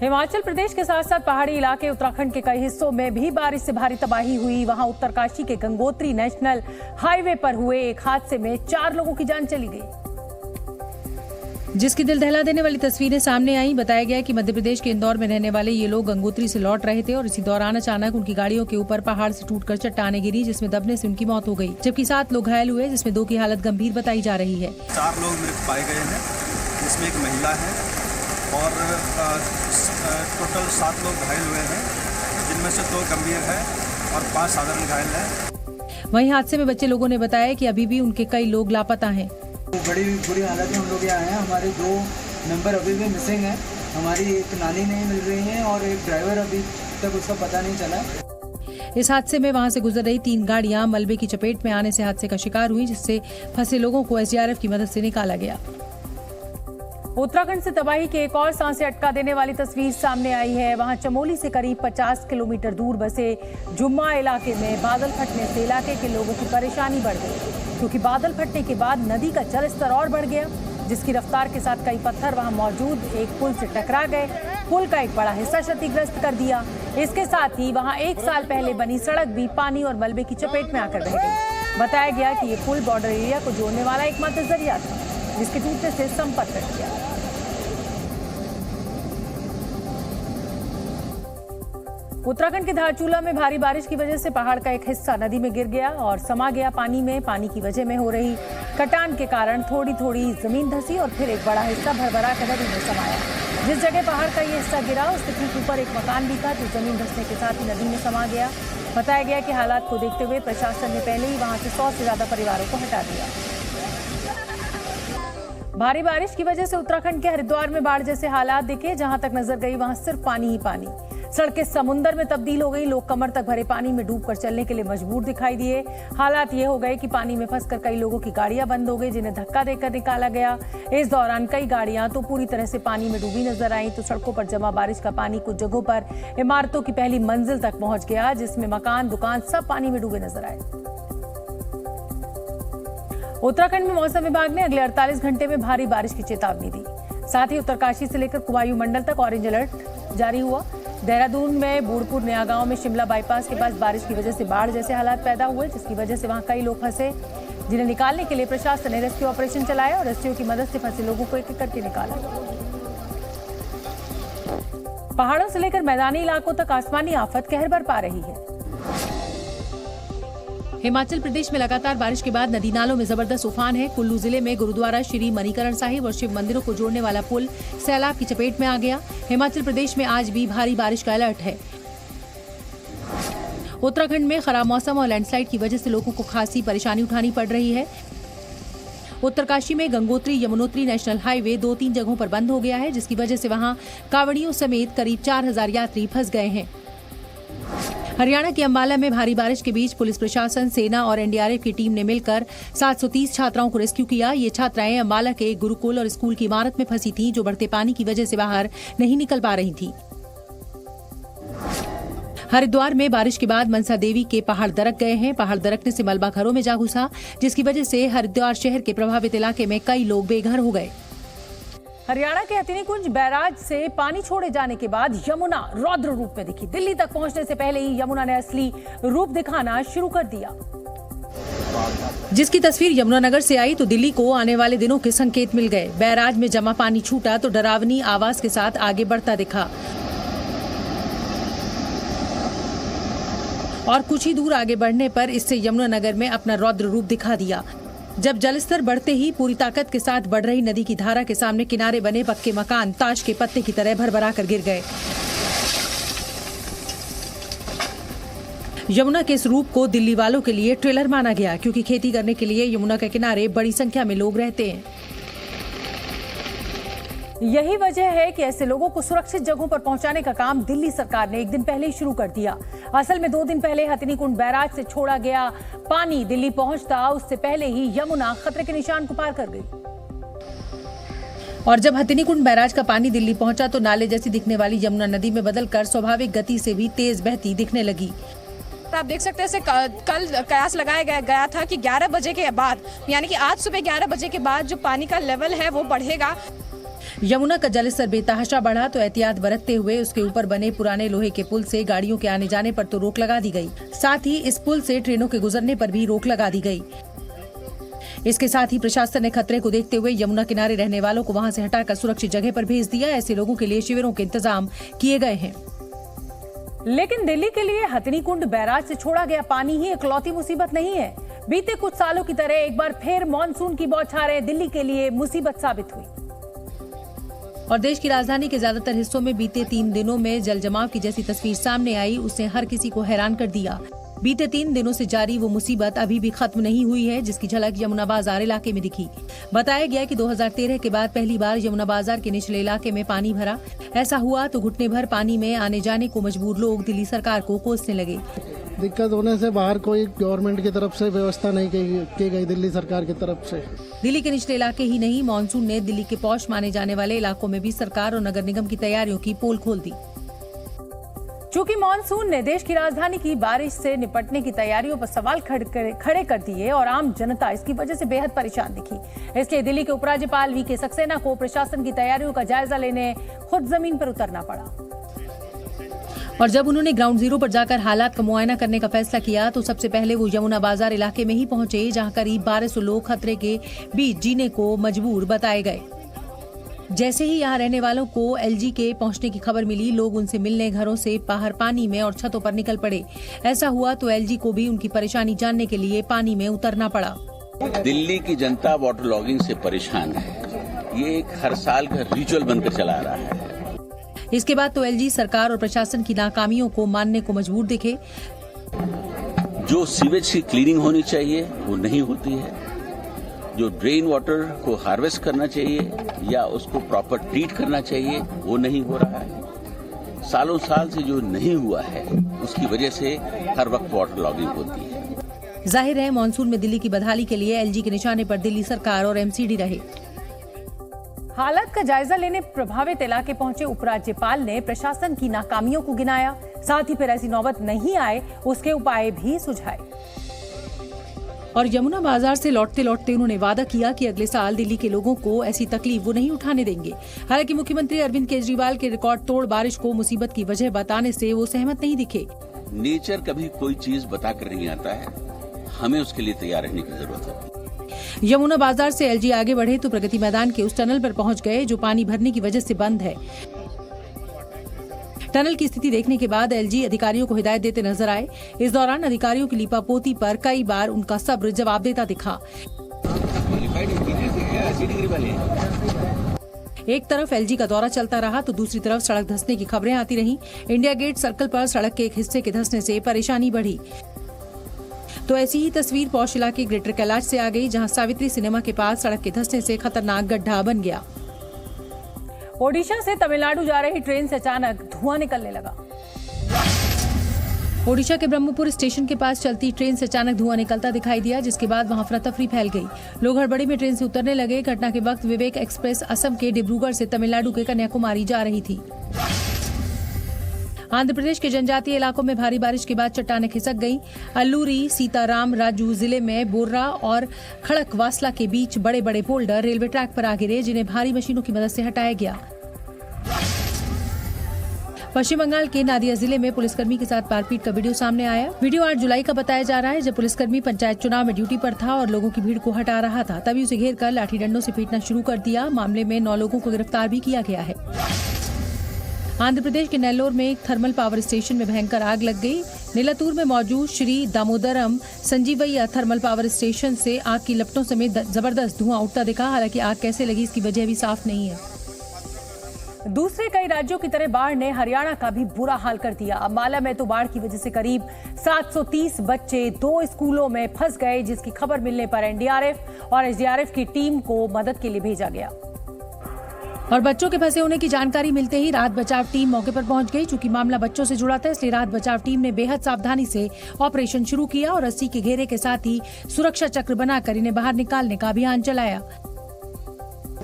हिमाचल प्रदेश के साथ साथ पहाड़ी इलाके उत्तराखंड के कई हिस्सों में भी बारिश से भारी तबाही हुई। वहां उत्तरकाशी के गंगोत्री नेशनल हाईवे पर हुए एक हादसे में 4 लोगों की जान चली गई, जिसकी दिल दहला देने वाली तस्वीरें सामने आई। बताया गया कि मध्य प्रदेश के इंदौर में रहने वाले ये लोग गंगोत्री से लौट रहे थे और इसी दौरान अचानक उनकी गाड़ियों के ऊपर पहाड़ से टूटकर चट्टानें गिरी, जिसमें दबने से उनकी मौत हो गई, जबकि 7 लोग घायल हुए, जिसमें 2 की हालत गंभीर बताई जा रही है। 4 लोग मृत पाए गए हैं, जिसमें एक महिला है और टोटल 7 लोग घायल हुए हैं, जिनमें से 2 गंभीर है और 5 साधारण घायल हैं। वहीं हादसे में बच्चे लोगों ने बताया कि अभी भी उनके कई लोग लापता हैं। बड़ी बुरी हालत में हम लोग यहाँ हैं। हमारे 2 मेंबर अभी भी मिसिंग हैं। हमारी एक नानी नहीं मिल रही है और एक ड्राइवर अभी तक उसका पता नहीं चला। इस हादसे में वहां से गुजर रही 3 गाड़ियां मलबे की चपेट में आने से हादसे का शिकार हुई, जिससे फंसे लोगों को एसडीआरएफ की मदद से निकाला गया। उत्तराखंड से तबाही के एक और सांसें अटका देने वाली तस्वीर सामने आई है। वहां चमोली से करीब 50 किलोमीटर दूर बसे जुम्मा इलाके में बादल फटने से इलाके के लोगों की परेशानी बढ़ गई, क्योंकि बादल फटने के बाद नदी का जलस्तर और बढ़ गया, जिसकी रफ्तार के साथ कई पत्थर वहां मौजूद एक पुल से टकरा गए। पुल का एक बड़ा हिस्सा क्षतिग्रस्त कर दिया। इसके साथ ही वहां 1 साल पहले बनी सड़क भी पानी और मलबे की चपेट में आकर बह गई। बताया गया कि ये पुल बॉर्डर एरिया को जोड़ने वाला एकमात्र जरिया था, जिसके टूटने से संपर्क कट गया। उत्तराखंड के धारचूला में भारी बारिश की वजह से पहाड़ का एक हिस्सा नदी में गिर गया और समा गया पानी में। पानी की वजह में हो रही कटान के कारण थोड़ी थोड़ी जमीन धंसी और फिर एक बड़ा हिस्सा भरभरा कर नदी में समाया। जिस जगह पहाड़ का ये हिस्सा गिरा उसके ठीक ऊपर एक मकान भी था, जो जमीन धंसने के साथ ही नदी में समा गया। बताया गया कि हालात को देखते हुए प्रशासन ने पहले ही वहां से 100 से ज्यादा परिवारों को हटा दिया। भारी बारिश की वजह से उत्तराखंड के हरिद्वार में बाढ़ जैसे हालात दिखे। जहां तक नजर गई वहां सिर्फ पानी ही पानी। सड़कें समुंदर में तब्दील हो गई। लोग कमर तक भरे पानी में डूबकर चलने के लिए मजबूर दिखाई दिए। हालात ये हो गए कि पानी में फंसकर कई लोगों की गाड़ियां बंद हो गई, जिन्हें धक्का देकर निकाला गया। इस दौरान कई गाड़ियां तो पूरी तरह से पानी में डूबी नजर आई, तो सड़कों पर जमा बारिश का पानी कुछ जगहों पर इमारतों की पहली मंजिल तक पहुंच गया, जिसमें मकान, दुकान सब पानी में डूबे नजर आए। उत्तराखंड में मौसम विभाग ने अगले 48 घंटे में भारी बारिश की चेतावनी दी। साथ ही उत्तरकाशी से लेकर कुमायूं मंडल तक ऑरेंज अलर्ट जारी हुआ। देहरादून में बूढ़पुर नया गांव में शिमला बाईपास के पास बारिश की वजह से बाढ़ जैसे हालात पैदा हुए, जिसकी वजह से वहां कई लोग फंसे, जिन्हें निकालने के लिए प्रशासन ने रेस्क्यू ऑपरेशन चलाया और रेस्क्यू की मदद से फंसे लोगों को एक-एक करके निकाला। पहाड़ों से लेकर मैदानी इलाकों तक आसमानी आफत कहर बरपा रही है। हिमाचल प्रदेश में लगातार बारिश के बाद नदी नालों में जबरदस्त उफान है। कुल्लू जिले में गुरुद्वारा श्री मणिकरण साहिब और शिव मंदिरों को जोड़ने वाला पुल सैलाब की चपेट में आ गया। हिमाचल प्रदेश में आज भी भारी बारिश का अलर्ट है। उत्तराखंड में खराब मौसम और लैंडस्लाइड की वजह से लोगों को खासी परेशानी उठानी पड़ रही है। उत्तरकाशी में गंगोत्री यमुनोत्री नेशनल हाईवे 2-3 जगहों पर बंद हो गया है, जिसकी वजह से वहां कांवड़ियों समेत करीब 4000 यात्री फंस गए हैं। हरियाणा के अंबाला में भारी बारिश के बीच पुलिस प्रशासन, सेना और एनडीआरएफ की टीम ने मिलकर 730 छात्राओं को रेस्क्यू किया। ये छात्राएं अंबाला के एक गुरुकुल और स्कूल की इमारत में फंसी थीं, जो बढ़ते पानी की वजह से बाहर नहीं निकल पा रही थीं। हरिद्वार में बारिश के बाद मनसा देवी के पहाड़ दरक गए हैं। पहाड़ दरकने से मलबा घरों में जा घुसा, जिसकी वजह से हरिद्वार शहर के प्रभावित इलाके में कई लोग बेघर हो गए। हरियाणा के हथिनीकुंज बैराज से पानी छोड़े जाने के बाद यमुना रौद्र रूप में दिखी। दिल्ली तक पहुंचने से पहले ही यमुना ने असली रूप दिखाना शुरू कर दिया। जिसकी तस्वीर यमुनानगर से आई तो दिल्ली को आने वाले दिनों के संकेत मिल गए। बैराज में जमा पानी छूटा तो डरावनी आवाज के साथ आगे बढ़ता दिखा और कुछ ही दूर आगे बढ़ने पर इससे यमुनानगर में अपना रौद्र रूप दिखा दिया। जब जलस्तर बढ़ते ही पूरी ताकत के साथ बढ़ रही नदी की धारा के सामने किनारे बने पक्के मकान ताश के पत्ते की तरह भरभरा कर गिर गए। यमुना के इस रूप को दिल्ली वालों के लिए ट्रेलर माना गया, क्योंकि खेती करने के लिए यमुना के किनारे बड़ी संख्या में लोग रहते हैं। यही वजह है कि ऐसे लोगों को सुरक्षित जगहों पर पहुंचाने का काम दिल्ली सरकार ने 1 दिन पहले ही शुरू कर दिया। असल में 2 दिन पहले हथिनीकुंड बैराज से छोड़ा गया पानी दिल्ली पहुंचता, उससे पहले ही यमुना खतरे के निशान को पार कर गई। और जब हथिनीकुंड बैराज का पानी दिल्ली पहुंचा तो नाले जैसी दिखने वाली यमुना नदी में बदलकर स्वाभाविक गति से भी तेज बहती दिखने लगी। आप देख सकते हैं कल कयास लगाया गया था कि 11 बजे के बाद, यानी कि आज सुबह 11 बजे के बाद जो पानी का लेवल है वो बढ़ेगा। यमुना का जलस्तर बेतहाशा बढ़ा तो एहतियात बरतते हुए उसके ऊपर बने पुराने लोहे के पुल से गाड़ियों के आने जाने पर तो रोक लगा दी गई। साथ ही इस पुल से ट्रेनों के गुजरने पर भी रोक लगा दी गई। इसके साथ ही प्रशासन ने खतरे को देखते हुए यमुना किनारे रहने वालों को वहां से हटाकर सुरक्षित जगह पर भेज दिया। ऐसे लोगों के लिए शिविरों के इंतजाम किए गए हैं। लेकिन दिल्ली के लिए हथनीकुंड बैराज से छोड़ा गया पानी ही इकलौती मुसीबत नहीं है। बीते कुछ सालों की तरह एक बार फिर मानसून की बौछारें दिल्ली के लिए मुसीबत साबित हुई और देश की राजधानी के ज्यादातर हिस्सों में बीते 3 दिनों में जल जमाव की जैसी तस्वीर सामने आई, उसने हर किसी को हैरान कर दिया। बीते 3 दिनों से जारी वो मुसीबत अभी भी खत्म नहीं हुई है, जिसकी झलक यमुना बाजार इलाके में दिखी। बताया गया कि 2013 के बाद पहली बार यमुना बाजार के निचले इलाके में पानी भरा। ऐसा हुआ तो घुटने भर पानी में आने जाने को मजबूर लोग दिल्ली सरकार को कोसने लगे। दिक्कत होने से बाहर कोई गवर्नमेंट की तरफ से व्यवस्था नहीं की गई, दिल्ली सरकार की तरफ से। दिल्ली के निचले इलाके ही नहीं, मानसून ने दिल्ली के पौष माने जाने वाले इलाकों में भी सरकार और नगर निगम की तैयारियों की पोल खोल दी। चूंकि मानसून ने देश की राजधानी की बारिश से निपटने की तैयारियों पर सवाल खड़े कर दिए और आम जनता इसकी वजह से बेहद परेशान दिखी। इसलिए दिल्ली के उपराज्यपाल वी के सक्सेना को प्रशासन की तैयारियों का जायजा लेने खुद जमीन पर उतरना पड़ा। और जब उन्होंने ग्राउंड जीरो पर जाकर हालात का मुआयना करने का फैसला किया तो सबसे पहले वो यमुना बाजार इलाके में ही पहुंचे, जहां करीब 1200 लोग खतरे के बीच जीने को मजबूर बताए गए। जैसे ही यहाँ रहने वालों को एलजी के पहुंचने की खबर मिली, लोग उनसे मिलने घरों से बाहर पानी में और छतों पर निकल पड़े। ऐसा हुआ तो एलजी को भी उनकी परेशानी जानने के लिए पानी में उतरना पड़ा। दिल्ली की जनता वाटर लॉगिंग से परेशान है। ये एक हर साल का रिचुअल बनकर चला आ रहा है। इसके बाद तो एलजी सरकार और प्रशासन की नाकामियों को मानने को मजबूर दिखे। जो सीवेज की क्लीनिंग होनी चाहिए वो नहीं होती है, जो ड्रेन वाटर को हार्वेस्ट करना चाहिए या उसको प्रॉपर ट्रीट करना चाहिए वो नहीं हो रहा है। सालों साल से जो नहीं हुआ है उसकी वजह से हर वक्त वाटर लॉगिंग होती है। जाहिर है मानसून में दिल्ली की बदहाली के लिए एलजी के निशाने पर दिल्ली सरकार और एमसीडी रहे। हालात का जायजा लेने प्रभावित इलाके पहुंचे उपराज्यपाल ने प्रशासन की नाकामियों को गिनाया, साथ ही फिर ऐसी नौबत नहीं आए उसके उपाय भी सुझाए। और यमुना बाजार से लौटते लौटते उन्होंने वादा किया कि अगले साल दिल्ली के लोगों को ऐसी तकलीफ वो नहीं उठाने देंगे। हालांकि मुख्यमंत्री अरविंद केजरीवाल के रिकॉर्ड तोड़ बारिश को मुसीबत की वजह बताने से वो सहमत नहीं दिखे। नेचर कभी कोई चीज बताकर नहीं आता है, हमें उसके लिए तैयार रहने की जरूरत है। यमुना बाजार से एलजी आगे बढ़े तो प्रगति मैदान के उस टनल पर पहुंच गए जो पानी भरने की वजह से बंद है। टनल की स्थिति देखने के बाद एलजी अधिकारियों को हिदायत देते नजर आए। इस दौरान अधिकारियों की लीपापोती पर कई बार उनका सब्र जवाब देता दिखा। एक तरफ एलजी का दौरा चलता रहा तो दूसरी तरफ सड़क धंसने की खबरें आती रहीं। इंडिया गेट सर्कल पर सड़क के एक हिस्से के धंसने से परेशानी बढ़ी। तो ऐसी ही तस्वीर पौष इलाके ग्रेटर कैलाश से आ गई, जहां सावित्री सिनेमा के पास सड़क के धंसने से खतरनाक गड्ढा बन गया। ओडिशा से तमिलनाडु जा रही ट्रेन से अचानक धुआं निकलने लगा। ओडिशा के ब्रह्मपुर स्टेशन के पास चलती ट्रेन से अचानक धुआं निकलता दिखाई दिया, जिसके बाद वहां अफरा तफरी फैल गई। लोग हड़बड़ी में ट्रेन से उतरने लगे। घटना के वक्त विवेक एक्सप्रेस असम के डिब्रूगढ़ से तमिलनाडु के कन्याकुमारी जा रही थी। आंध्र प्रदेश के जनजातीय इलाकों में भारी बारिश के बाद चट्टानें खिसक गईं। अल्लूरी, सीताराम राजू जिले में बोर्रा और खड़क वासला के बीच बड़े बड़े बोल्डर रेलवे ट्रैक पर आ गिरे, जिन्हें भारी मशीनों की मदद से हटाया गया। पश्चिम बंगाल के नादिया जिले में पुलिसकर्मी के साथ मारपीट का वीडियो सामने आया। वीडियो 8 जुलाई का बताया जा रहा है, जब पुलिसकर्मी पंचायत चुनाव में ड्यूटी पर था और लोगों की भीड़ को हटा रहा था। तभी उसे घेर कर लाठी डंडों से पीटना शुरू कर दिया। मामले में 9 लोगों को गिरफ्तार भी किया गया है। आंध्र प्रदेश के नेल्लोर में एक थर्मल पावर स्टेशन में भयंकर आग लग गई। नीलातूर में मौजूद Shri Damodaram Sanjeevaiah thermal power station से आग की लपटों समेत जबरदस्त धुआं उठता दिखा। हालांकि आग कैसे लगी इसकी वजह भी साफ नहीं है। दूसरे कई राज्यों की तरह बाढ़ ने हरियाणा का भी बुरा हाल कर दिया। अंबाला में तो बाढ़ की वजह से करीब 730 बच्चे 2 स्कूलों में फंस गए, जिसकी खबर मिलने पर एनडीआरएफ और एसडीआरएफ की टीम को मदद के लिए भेजा गया। और बच्चों के फंसे होने की जानकारी मिलते ही राहत बचाव टीम मौके पर पहुंच गई। चूंकि मामला बच्चों से जुड़ा था, इसलिए राहत बचाव टीम ने बेहद सावधानी से ऑपरेशन शुरू किया और रस्सी के घेरे के साथ ही सुरक्षा चक्र बनाकर इन्हें बाहर निकालने का अभियान चलाया।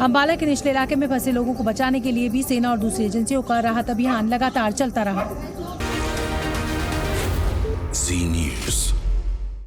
अंबाला के निचले इलाके में फंसे लोगों को बचाने के लिए भी सेना और दूसरी एजेंसियों का राहत अभियान लगातार चलता रहा। ज़ी न्यूज़।